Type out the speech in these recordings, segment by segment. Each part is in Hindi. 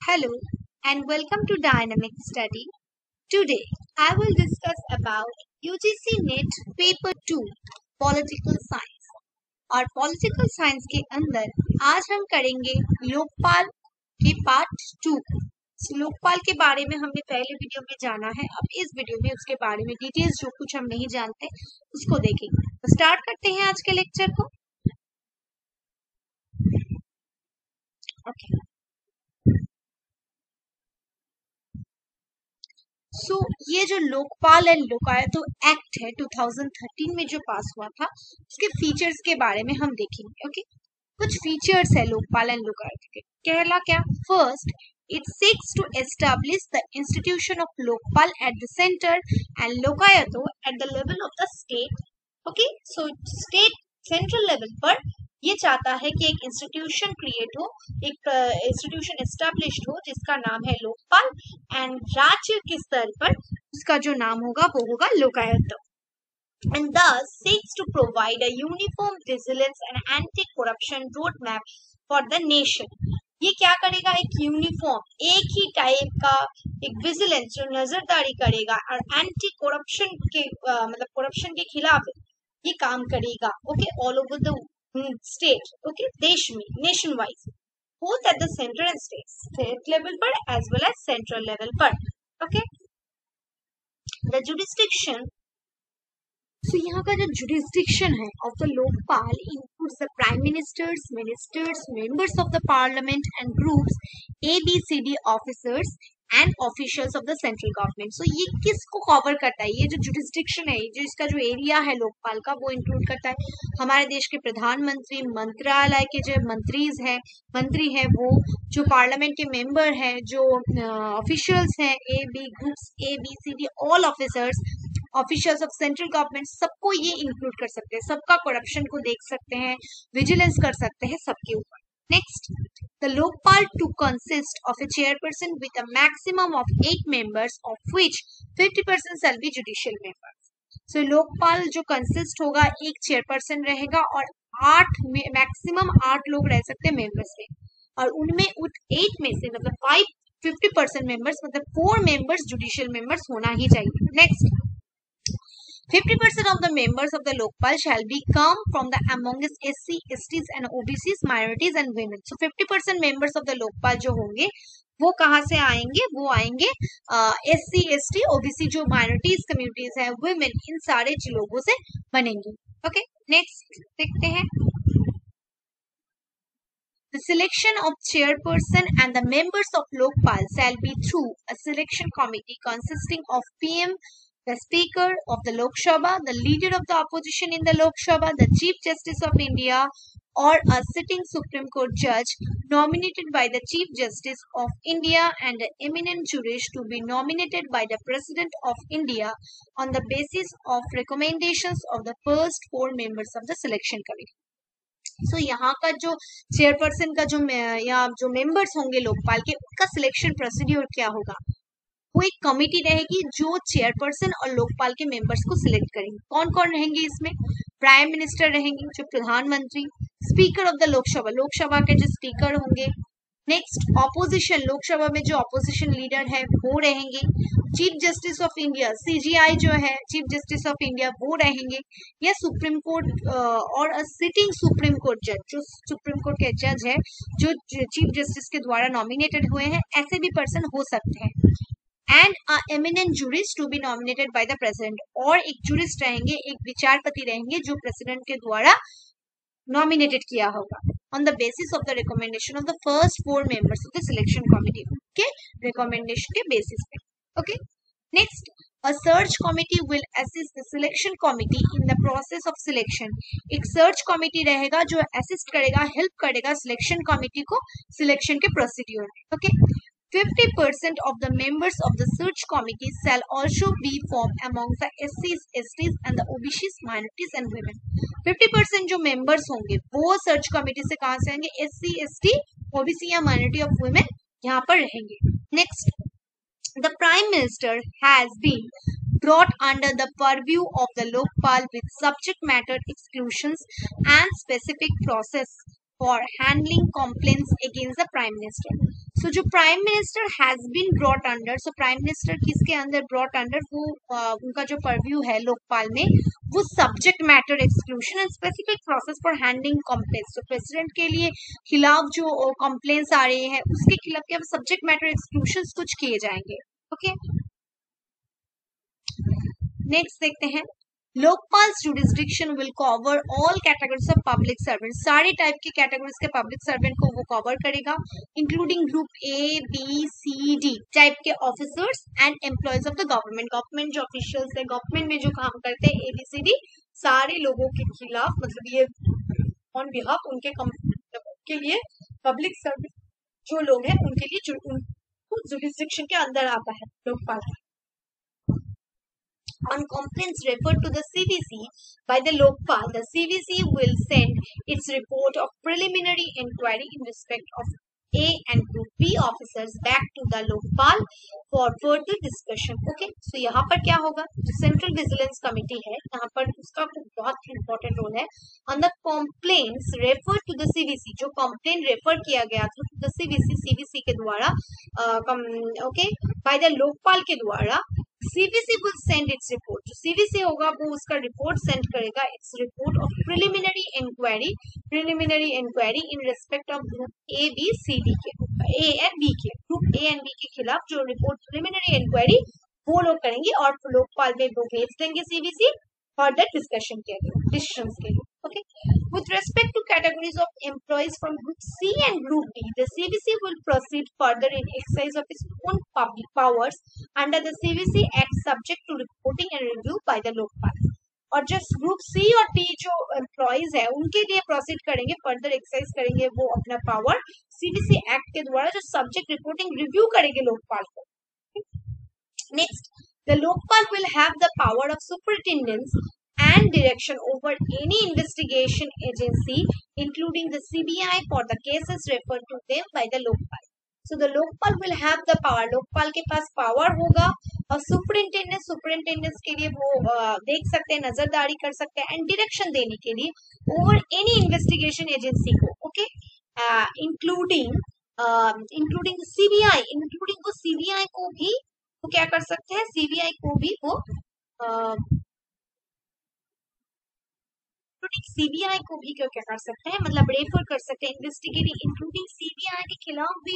Hello and welcome to Dynamic Study. Today I will discuss about UGC NET paper 2 political science और पॉलिटिकल साइंस के अंदर आज हम करेंगे लोकपाल के पार्ट 2। लोकपाल के बारे में हमने पहले वीडियो में जाना है। अब इस वीडियो में उसके बारे में डिटेल्स जो कुछ हम नहीं जानते उसको देखेंगे। तो स्टार्ट करते हैं आज के लेक्चर को। ओके ये जो लोकपाल एंड लोकायुक्त एक्ट है 2013 में जो पास हुआ था उसके फीचर्स के बारे में हम देखेंगे। ओके कुछ फीचर्स है लोकपाल एंड लोकायुक्त के। पहला क्या? First, it seeks to establish the institution of lokpal at the center and lokayato at the level of the state. Okay, so state central level पर ये चाहता है कि एक इंस्टीट्यूशन क्रिएट हो, एक इंस्टीट्यूशन एस्टेब्लिश्ड हो जिसका नाम है लोकपाल एंड राज्य के स्तर पर उसका जो नाम होगा वो होगा Lokayukta. And thus seeks to provide a uniform vigilance and anti-corruption roadmap for the nation. ये क्या करेगा? एक यूनिफॉर्म एक ही टाइप का एक विजिलेंस जो नजरदारी करेगा और एंटी करप्शन के मतलब करप्शन के खिलाफ ये काम करेगा। Okay all over the state, okay देश में, nation wise, both at the centre and state level पर as well as central level पर। ओके द जुडिस्डिक्शन, तो यहाँ का जो जुडिस्डिक्शन है of the Lokpal includes the prime ministers, ministers, members of the parliament and groups ABCD officers and officials of the central government. So ये किसको कवर करता है? ये जो जुडिस्डिक्शन है, जो इसका जो एरिया है लोकपाल का, वो इंक्लूड करता है हमारे देश के प्रधानमंत्री, मंत्रालय के जो मंत्री हैं वो, जो पार्लियामेंट के मेंबर हैं, जो ऑफिशियल्स हैं, groups ABCD all officials of central government, सबको ये इंक्लूड कर सकते हैं, सबका करप्शन को देख सकते हैं, विजिलेंस कर सकते हैं सबके ऊपर। Next, the Lokpal to consist of a chairperson with a maximum of 8 members, of which 50% shall be judicial members. So Lokpal जो कंसिस्ट होगा, एक चेयरपर्सन रहेगा और 8 मैक्सिमम 8 लोग रह सकते हैं मेंबर्स में, और उनमें 8 में से मतलब 50% मेंबर्स मतलब 4 मेंबर्स जुडिशियल मेंबर्स होना ही चाहिए। Next, 50% of the members of the Lokpal shall be come from the amongst SC, STs and OBCs, minorities and women. So 50% members of the Lokpal जो होंगे वो कहाँ से आएंगे? वो आएंगे SC, ST, OBC जो minorities communities है, women, इन सारे लोगों से बनेंगे। ओके नेक्स्ट देखते हैं। The selection of chairperson and the members of Lokpal shall be through a selection committee consisting of PM, the Speaker of the Lok Sabha, the Leader of the Opposition in the Lok Sabha, the Chief Justice of India, or a sitting Supreme Court judge nominated by the Chief Justice of India and an eminent jurist to be nominated by the President of India on the basis of recommendations of the first 4 members of the selection committee. So यहाँ का जो चेयरपर्सन का जो या जो मेंबर्स होंगे लोकपाल के, उनका सिलेक्शन प्रोसीड्यूर क्या होगा? वो एक कमिटी रहेगी जो चेयरपर्सन और लोकपाल के मेंबर्स को सिलेक्ट करेंगे। कौन कौन रहेंगे इसमें? प्राइम मिनिस्टर रहेंगे, जो प्रधानमंत्री, स्पीकर ऑफ द लोकसभा के जो स्पीकर होंगे। नेक्स्ट, ऑपोजिशन, लोकसभा में जो ऑपोजिशन लीडर है वो रहेंगे। Chief justice of India, CJI जो है चीफ जस्टिस ऑफ इंडिया, वो रहेंगे, या सुप्रीम कोर्ट और सिटिंग सुप्रीम कोर्ट जज, जो सुप्रीम कोर्ट के जज है जो चीफ जस्टिस के द्वारा नॉमिनेटेड हुए हैं, ऐसे भी पर्सन हो सकते हैं। And a eminent jurist to be nominated by the president, और एक जूरिस्ट रहेंगे, एक विचारपति रहेंगे जो प्रेसिडेंट के द्वारा नॉमिनेटेड किया होगा on the basis of the recommendation of the first 4 members of the selection committee के रिकमेंडेशन के बेसिस पे। Okay next, a search committee will assist the selection committee in the process of selection. एक search committee रहेगा जो assist करेगा, help करेगा selection committee को selection के procedure में। Okay, 50% of the members of the search committee shall also be formed among the SCs, STs and the OBCs, minorities and women. 50% जो members होंगे वो search committee से कहाँ से आएंगे? SC, ST, OBC या minority of women यहाँ पर रहेंगे। Next, the Prime Minister has been brought under the purview of the Lokpal with subject matter exclusions and specific process for handling complaints against the prime minister. So जो prime minister has been brought under, so prime minister किसके अंदर brought under, वो उनका जो purview है लोकपाल में, वो subject matter exclusion and specific process for handling complaints. तो president के लिए खिलाफ जो complaints आ रही हैं उसके खिलाफ क्या subject matter exclusions कुछ किए जाएंगे. ओके, नेक्स्ट देखते हैं. Lokpal jurisdiction will cover all categories of public servants. सारे टाइप के कैटेगरीज के पब्लिक सर्वेंट को वो कवर करेगा, including group A B C D type के officers and employees of the government. Government जो ऑफिशियल्स है, गवर्नमेंट में जो काम करते हैं, ए बी सी डी, सारे लोगों के खिलाफ, मतलब ये ऑन बिहाफ उनके लिए पब्लिक सर्विस जो लोग हैं उनके लिए जुरिस्डिक्शन के अंदर आता है Lokpal. On complaints referred to the CVC by the Lokpal, the CVC will send its report of preliminary inquiry in respect of A and Group B officers back to the Lokpal for further discussion. Okay, so यहाँ पर क्या होगा, जो सेंट्रल विजिलेंस कमेटी है यहाँ पर उसका बहुत इंपॉर्टेंट रोल है. On the complaints referred to the CVC, जो कंप्लेन रेफर किया गया था the CVC के द्वारा, okay, by the Lokpal के द्वारा, CVC will send its report. जो CVC होगा वो उसका रिपोर्ट सेंड करेगा, its report of preliminary inquiry in respect of group A, B, C, D के, A and B के, group A and B के खिलाफ जो रिपोर्ट preliminary inquiry वो लोग करेंगे और लोकपाल में वो भेज देंगे CVC फर्दर डिस्कशन के लिए, डिसीजंस के लिए. Okay. With respect to categories of employees from Group C and Group D, the CVC will proceed further in exercise of its own public powers under the CVC Act, subject to reporting and review by the Lokpal. और जो Group C और D जो employees है उनके लिए प्रोसीड करेंगे, फर्दर एक्सरसाइज करेंगे वो अपना पावर CVC Act के द्वारा, जो सब्जेक्ट रिपोर्टिंग रिव्यू करेंगे लोकपाल को. Next, the Lokpal will have the power of superintendence and direction over any investigation agency, including the CBI, for the cases referred to them by the Lokpal. So the Lokpal will have the power. Lokpal के पास पावर होगा और सुपरिंटेंडेंस के लिए वो देख सकते हैं, नजरदारी कर सकते हैं, एंड डायरेक्शन देने के लिए ओवर एनी इन्वेस्टिगेशन एजेंसी को. ओके, इंक्लूडिंग सीबीआई, इंक्लूडिंग वो सीबीआई को भी वो क्या कर सकते हैं, सीबीआई को भी वो सीबीआई को भी क्या कर सकते हैं, मतलब रेफर कर सकते हैं, इन्वेस्टिगेटिंग, इंक्लूडिंग सीबीआई के खिलाफ भी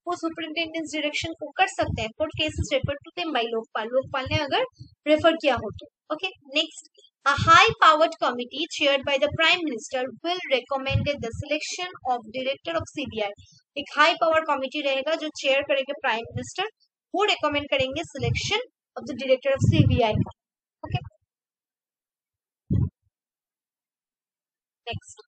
वो सुपरिंटेंडेंस डायरेक्शन को कर सकते हैं for cases refer to them by Lokpal ने अगर रेफर किया हो तो. Okay, next, a high powered committee chaired by the prime minister will recommend the selection of director of CBI. एक हाई पावर कमिटी रहेगा जो चेयर करेंगे प्राइम मिनिस्टर, वो रेकमेंड करेंगे selection of the director of CBI का. Okay, next,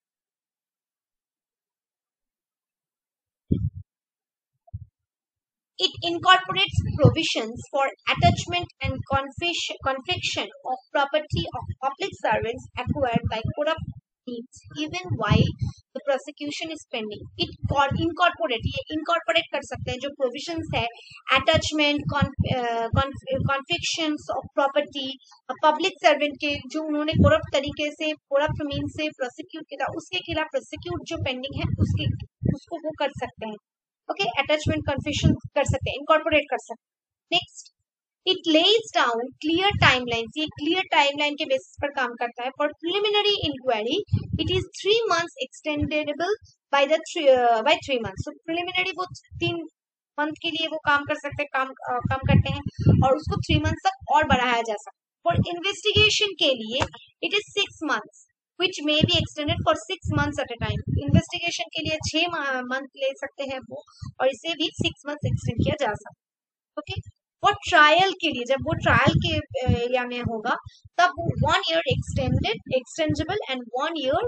it incorporates provisions for attachment and confiscation of property of public servants acquired by corrupt means, even while the prosecution is pending. It incorporate कर सकते हैं जो provisions है, attachment, confiscations of property, public servant के जो उन्होंने corrupt तरीके से, corrupt means से prosecute किया, उसके खिलाफ prosecute जो pending है उसको वो कर सकते हैं. ओके, अटैचमेंट कन्फेशन कर सकते हैं, इनकॉर्पोरेट कर सकते हैं. Next, it lays down clear timelines, ये क्लियर टाइमलाइन के बेसिस पर काम करता है. For preliminary inquiry it is 3 months extendable by 3 months. So preliminary वो 3 month के लिए वो काम कर सकते हैं, काम करते हैं और उसको 3 months तक और बढ़ाया जा सकता है. फॉर इन्वेस्टिगेशन के लिए it is 6 months which may be extended for 6 months at a time. Investigation के लिए 6 month ले सकते हैं वो, और इसे भी 6 months एक्सटेंड किया जा सकता है. ओके, और ट्रायल के लिए जब वो ट्रायल के एरिया में होगा तब वो 1 year extendable and 1 year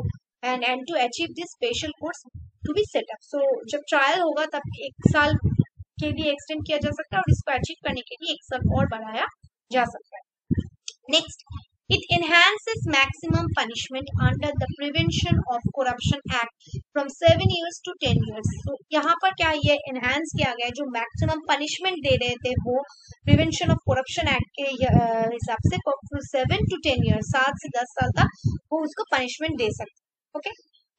and to achieve this special course to be set up. So जब ट्रायल होगा तब 1 साल के लिए एक्सटेंड किया जा सकता है और इसको अचीव करने के लिए 1 साल और बढ़ाया जा सकता है. Next, it enhances maximum punishment under the Prevention of Corruption Act from 7 years to 10 years. So यहाँ पर क्या ये enhance किया गया है, जो maximum punishment दे रहे थे वो Prevention of Corruption Act के हिसाब से 7 to 10 years, 7 से 10 साल तक वो उसको punishment दे सकते. Okay,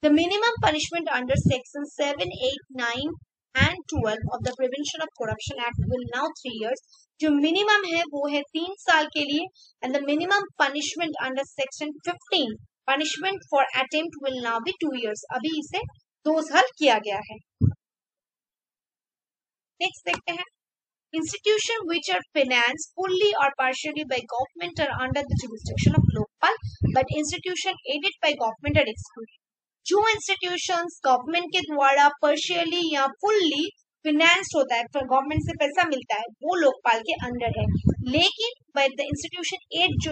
The minimum punishment under section 7, 8, 9 and 12 of the Prevention of Corruption Act will now 3 years. जो minimum है वो है 3 साल के लिए, and the minimum punishment under section 15 punishment for attempt will now be 2 years. अभी इसे 2 साल किया गया है. Next देखते हैं. Institutions which are financed fully or partially by government are under the jurisdiction of Lokpal, but institutions aided by government are excluded. जो institutions गवर्नमेंट के द्वारा partially या fully financed होता है, गवर्नमेंट से पैसा मिलता है, वो लोकपाल के अंडर है. लेकिन by the institution aid जो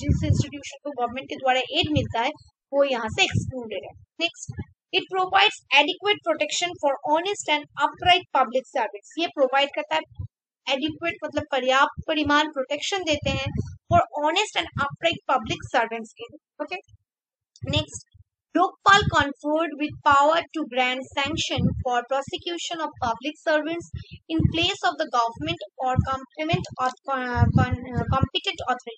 जिस इंस्टीट्यूशन को गवर्नमेंट के द्वारा एड मिलता है वो यहाँ से एक्सक्लूडेड है. Next, it provides adequate protection for honest and upright public service. ये प्रोवाइड करता है एडिक्वेट मतलब पर्याप्त परिमाण प्रोटेक्शन देते हैं for honest and upright public servants के लिए. Okay. Next, Lokpal conferred with power to grant sanction for prosecution of public servants in place of the government or competent authority.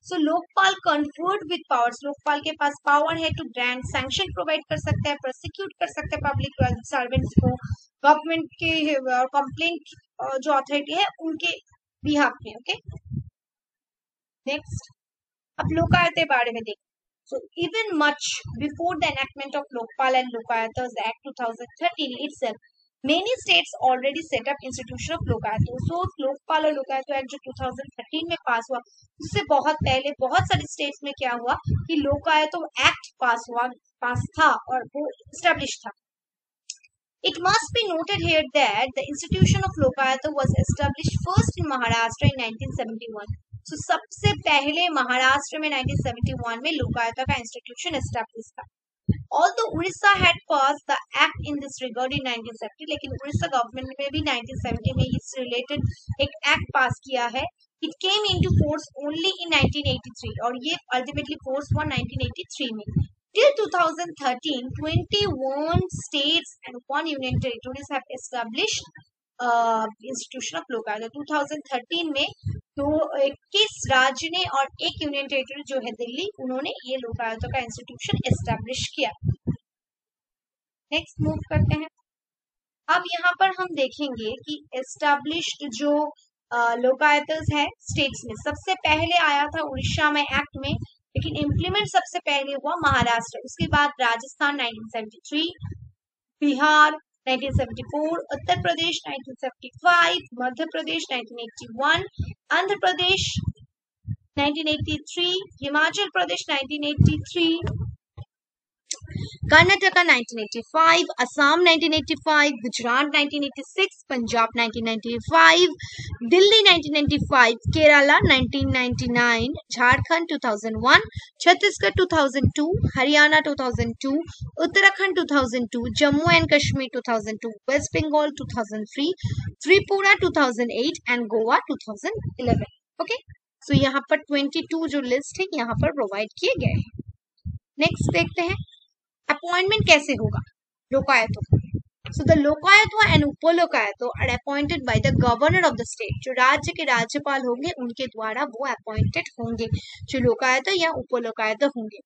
So Lokpal conferred with powers. Lokpal के पास power है to grant sanction provide कर सकता है, prosecute कर सकता है public servants को, government के complaint जो authority है उनके behalf में. Okay. Next, अब लोकायत के बारे में देखते. So even much before the enactment of Lokpal and Lokayatas Act 2013 itself, many states already set up institution of Lokayata. So Lokpal और Lokayata Act जो 2013 में पास हुआ, उससे बहुत पहले बहुत सारे स्टेट्स में क्या हुआ कि लोकायता एक्ट पास था और वो एस्टेब्लिश था. It must be noted here that the institution of Lokayata was established first in Maharashtra in 1971. So सबसे पहले महाराष्ट्र में 1971 में लोकायता का इंस्टीट्यूशन एस्टैब्लिश था. Although Orissa had passed the act in this regard in 1970, लेकिन उड़ीसा गवर्नमेंट ने भी 1970 में इस रिलेटेड एक एक्ट पास किया है. It came into force only in 1983 और ये अल्टीमेटली फोर्स हुआ 1983 में. Till 2013, 21 states and 1 union territories have established institution of Lokayukta. 2013 में तो 21 राज्य ने और एक यूनियन टेरिटरी जो है दिल्ली, उन्होंने ये लोकायता का इंस्टीट्यूशन एस्टैब्लिश किया. नेक्स्ट मूव करते हैं. अब यहाँ पर हम देखेंगे कि एस्टैब्लिश्ड जो लोकायतस है स्टेट्स में, सबसे पहले आया था उड़ीसा में एक्ट में, लेकिन इम्प्लीमेंट सबसे पहले हुआ महाराष्ट्र, उसके बाद Rajasthan 1973, Bihar 1974, Uttar Pradesh 1975, Madhya Pradesh 1981, Andhra Pradesh 1983, Himachal Pradesh 1983, Karnataka 1985, Assam 1985, Gujarat 1986, Punjab 1995, Delhi 1995, Kerala 1999, Jharkhand 2001, Chhattisgarh 2002, Haryana 2002, Uttarakhand 2002, Jammu and Kashmir 2002, West Bengal 2003, Tripura 2008 and Goa 2011. Okay, so यहाँ पर 22 जो लिस्ट है यहाँ पर प्रोवाइड किए गए हैं. नेक्स्ट देखते हैं अपॉइंटमेंट कैसे होगा लोकायतों. So the Lokayukta and Upalokayukta are appointed by the governor of the state. जो राज्य के राज्यपाल होंगे उनके द्वारा वो अपॉइंटेड होंगे जो लोकायतो या उपलोकायतो होंगे.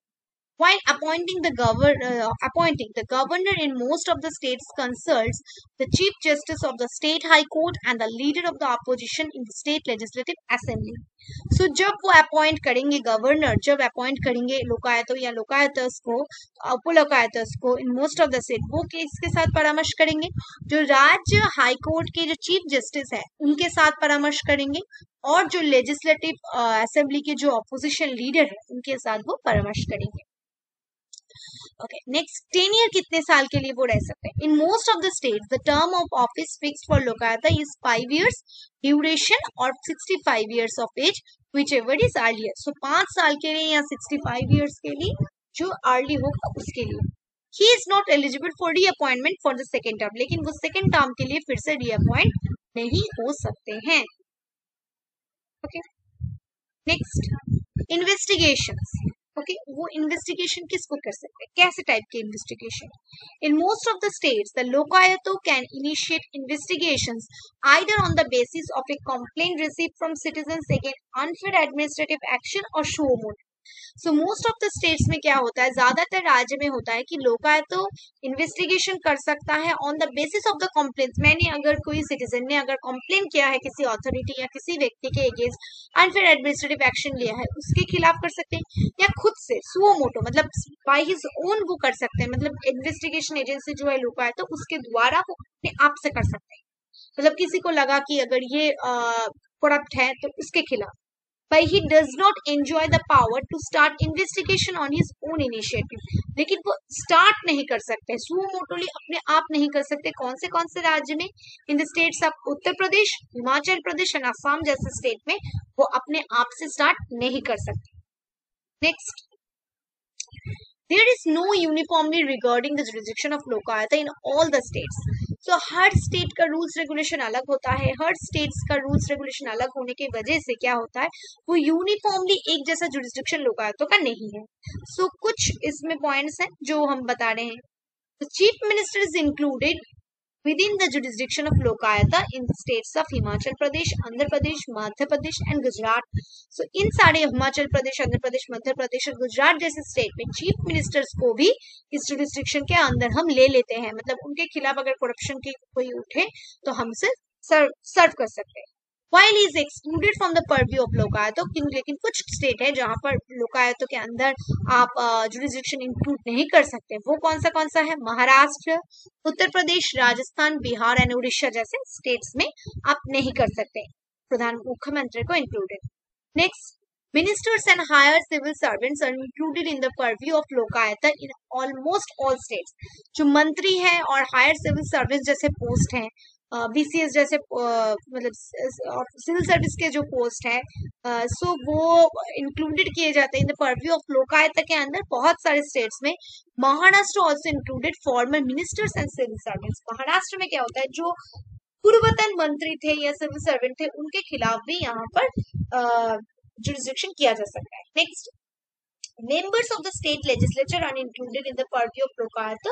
While appointing the governor in most of the states consults the Chief Justice of the State High Court and the leader of the opposition in the State Legislative Assembly. So जब वो अपॉइंट करेंगे गवर्नर, जब अपॉइंट करेंगे लोकायतो या लोकायतस को, उपलोकायतस को इन मोस्ट ऑफ द स्टेट, वो किसके साथ परामर्श करेंगे? जो राज्य हाई कोर्ट के जो चीफ जस्टिस है उनके साथ परामर्श करेंगे और जो लेजिस्लेटिव असेंबली के जो ऑपोजिशन लीडर है उनके साथ वो परामर्श करेंगे. Okay, next, tenure कितने साल के लिए वो रह सकते हैं? In most of the states, the term of office fixed for lokayata is 5 years duration or 65 years of age, whichever is earlier. So 5 साल के लिए या 65 years के लिए जो early होगा उसके लिए. He is not eligible for reappointment for the second term. लेकिन वो second term के लिए फिर से reappoint नहीं हो सकते हैं. Okay. Next, investigations. ओके, वो इन्वेस्टिगेशन किसको कर सकते हैं? कैसे टाइप के investigation? In most of the states the Lokayukta can initiate investigations either on the basis of a complaint received from citizens against unfair administrative action और suo motu. So most of the states में क्या होता है, ज्यादातर राज्य में होता है कि लोकायुक्त तो इन्वेस्टिगेशन कर सकता है on the basis of the complaints. मैंने अगर कोई सिटीजन ने अगर कंप्लेन किया है किसी अथॉरिटी या किसी व्यक्ति के अगेंस्ट अनफेयर एडमिनिस्ट्रेटिव एक्शन लिया है, उसके खिलाफ कर सकते हैं, या खुद से सुओ मोटो मतलब बाय हिज ओन वो कर सकते हैं, मतलब इन्वेस्टिगेशन एजेंसी जो है लोकायुक्त तो उसके द्वारा वो अपने आप से कर सकते हैं। मतलब किसी को लगा कि अगर ये करप्ट है तो उसके खिलाफ, but he does not enjoy the power to start investigation on his own initiative। लेकिन वो स्टार्ट नहीं कर सकते, सुओ मोटोली अपने आप नहीं कर सकते। कौन से राज्य में? In the states of Uttar Pradesh, Himachal Pradesh और असम जैसे स्टेट में वो अपने आप से स्टार्ट नहीं कर सकते। Next, there is no uniformity regarding the jurisdiction of Lokayukta in all the states। so her state का रूल्स रेगुलेशन अलग होता है। हर स्टेट्स का रूल्स रेगुलेशन अलग होने की वजह से क्या होता है, वो यूनिफॉर्मली एक जैसा जुरिस्डिक्शन लोकायुक्तों का नहीं है। सो कुछ इसमें पॉइंट्स हैं जो हम बता रहे हैं। The chief minister is included within the jurisdiction of Lokayukta in the states of Himachal Pradesh, Andhra Pradesh, Madhya Pradesh and Gujarat. So इन सारे हिमाचल प्रदेश, आंध्र प्रदेश, मध्य प्रदेश और गुजरात जैसे स्टेट में चीफ मिनिस्टर्स को भी इस जुरिस्डिक्शन के अंदर हम ले लेते हैं। मतलब उनके खिलाफ अगर करप्शन की कोई उठे तो हमसे सर्व कर सकते हैं। While is excluded from the purview of Lokayukta, लेकिन कुछ स्टेट है जहां पर लोकायुक्त के अंदर आप जुरिस्डिक्शन इंक्लूड नहीं कर सकते। वो कौन सा है? महाराष्ट्र, उत्तर प्रदेश, राजस्थान, बिहार एंड उड़ीसा जैसे स्टेट्स में आप नहीं कर सकते प्रधान मुख्यमंत्री को included. Next, ministers and higher civil servants are included in the purview of Lokayukta in almost all states। जो मंत्री है और हायर सिविल सर्विस जैसे पोस्ट हैं, बीसीएस जैसे मतलब सिविल सर्विस के जो पोस्ट है, सो वो इंक्लूडेड किए जाते हैं in the purview of Lokayukta के अंदर बहुत सारे स्टेट्स में। Maharashtra also included former ministers and civil servants. Maharashtra में क्या होता है, जो पूर्वतन मंत्री थे या सिविल सर्वेंट थे उनके खिलाफ भी यहाँ पर जुरिस्डिक्शन किया जा सकता है। Next, members of the state legislature are included in the purview of Lokayukta.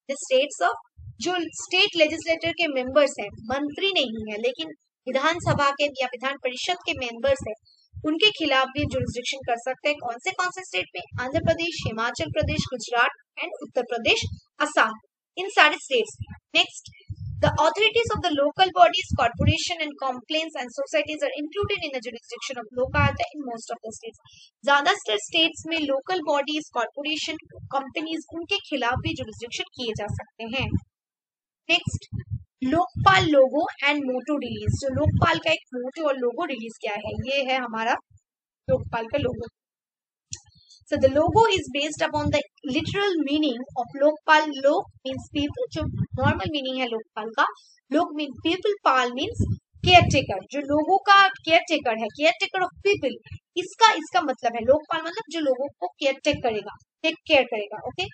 The states of, जो स्टेट लेजिस्लेटर के मेंबर्स हैं, मंत्री नहीं है लेकिन विधानसभा के या विधान परिषद के मेंबर्स हैं, उनके खिलाफ भी जुरिस्डिक्शन कर सकते हैं। कौन से स्टेट में? आंध्र प्रदेश, हिमाचल प्रदेश, गुजरात एंड उत्तर प्रदेश, असम, इन सारे स्टेट्स में। Next, the authorities of the local bodies, corporation and complaints and societies are included in the jurisdiction of Lokayukta in most of the states। ज्यादातर स्टेट्स में लोकल बॉडीज, कॉर्पोरेशन, कंपनीज, उनके खिलाफ भी जुरिस्डिक्शन किए जा सकते हैं। Next, Lokpal logo and motto release. जो लोकपाल का एक मोटो और लोगो रिलीज किया है, ये है हमारा लोकपाल का लोगो। So the logo is based upon the literal meaning of lokpal। lok means people, जो normal meaning है लोकपाल का। lok means people, pal means caretaker। जो लोगों का caretaker है, caretaker of people, इसका मतलब है लोकपाल, मतलब जो लोगों को केयर करेगा, टेक केयर करेगा। ओके,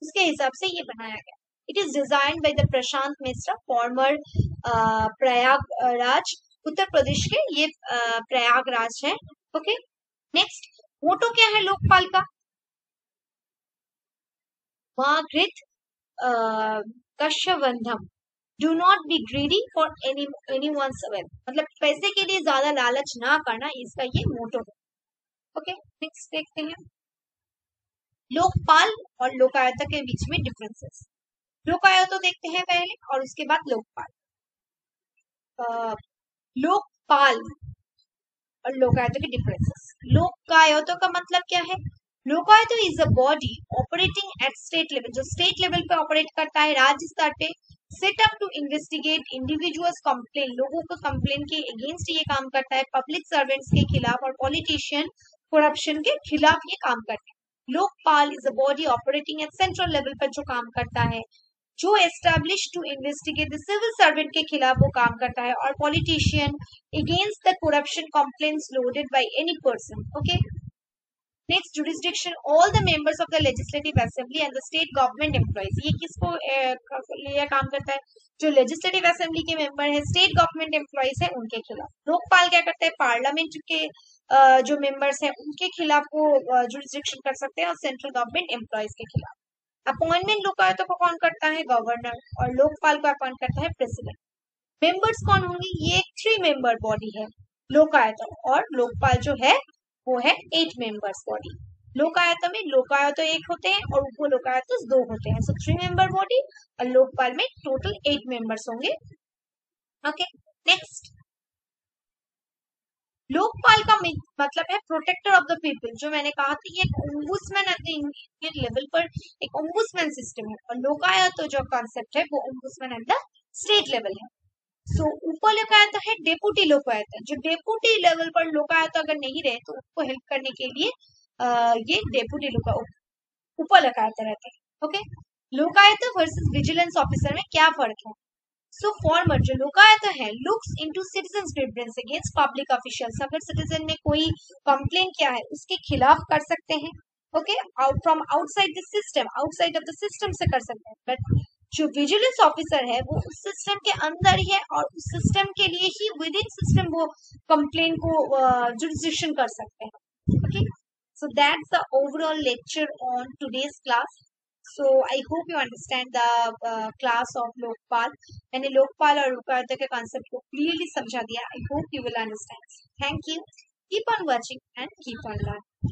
इसके हिसाब से ये बनाया गया। It is designed by the Prashant Mishra, former Prayagraj, Uttar Pradesh के ये प्रयागराज है। ओके, नेक्स्ट, मोटो क्या है लोकपाल का? मागृत कशवंधम, do not be greedy for anyone's wealth. मतलब पैसे के लिए ज्यादा लालच ना करना, इसका ये मोटो है। ओके, नेक्स्ट देखते हैं लोकपाल और लोकायुक्त के बीच में डिफरेंसेस। लोकायुक्त देखते हैं पहले और उसके बाद लोकपाल। लोकपाल और लोकायुक्त के डिफरेंसेस। लोकायुक्त का मतलब क्या है? Lokayukta is a body operating at state level, जो स्टेट लेवल पे ऑपरेट करता है, राज्य स्तर पे, set up to investigate individuals complain, लोगों को कंप्लेन के अगेंस्ट ये काम करता है, पब्लिक सर्वेंट्स के खिलाफ और पॉलिटिशियन करप्शन के खिलाफ ये काम करता है। Lokpal is a body operating at central level पर जो काम करता है, जो establish to investigate the civil servant के खिलाफ वो काम करता है, और politician against the corruption complaints loaded by any person. Okay, next, jurisdiction all the members of the legislative assembly and the state government employees. ये किसको लिए काम करता है? जो लेजिस्लेटिव असेंबली के मेंबर है, स्टेट गवर्नमेंट एम्प्लॉइज है, उनके खिलाफ। लोकपाल क्या करता है? पार्लियामेंट के जो मेंबर्स है उनके खिलाफ वो जुरिस्डिक्शन कर सकते हैं, और सेंट्रल गवर्नमेंट एम्प्लॉइज के खिलाफ। अपॉइंटमेंट लोकायुक्त को कौन करता है? गवर्नर, और लोकपाल को अपॉइंट करता है प्रेसिडेंट। मेंबर्स कौन होंगे? ये एक 3 मेंबर बॉडी है लोकायुक्त, और लोकपाल जो है वो है 8 मेंबर्स बॉडी। लोकायत में लोकायत एक होते हैं और उप लोकायत 2 होते हैं। सो 3 मेंबर बॉडी और लोकपाल में टोटल 8 मेंबर्स होंगे। ओके, नेक्स्ट, लोकपाल का मतलब है प्रोटेक्टर ऑफ द पीपल। जो मैंने कहा था ये एक ombudsman at the Indian level पर एक ओम्बुड्समैन सिस्टम है, और लोकायत तो जो कॉन्सेप्ट है वो ombudsman at the state level है। सो ऊपर लोकायत है डेपुटी लोकायत, जो डेपुटी लेवल पर लोकायत अगर नहीं रहे तो उनको हेल्प करने के लिए ये डेपुटी ऊपर लोकायत रहते हैं। ओके, लोकायत वर्सेस विजिलेंस ऑफिसर में क्या फर्क है? सो फॉर्मर जो लोकायत है looks into citizens grievance against public officials. अगर सिटीजन ने कोई कंप्लेन किया है उसके खिलाफ कर सकते हैं। Okay, from outside the system, outside of the system से कर सकते हैं। बट जो विजिलेंस ऑफिसर है वो उस सिस्टम के अंदर ही है और उस सिस्टम के लिए ही विद इन सिस्टम वो कंप्लेन को जुडिशन कर सकते हैं। Okay, so that's the overall lecture on today's class. So I hope you understand the class of Lokpal. मैंने लोकपाल और लोकायुक्त के concept को clearly समझा दिया. I hope you will understand. Thank you. Keep on watching and keep on learning.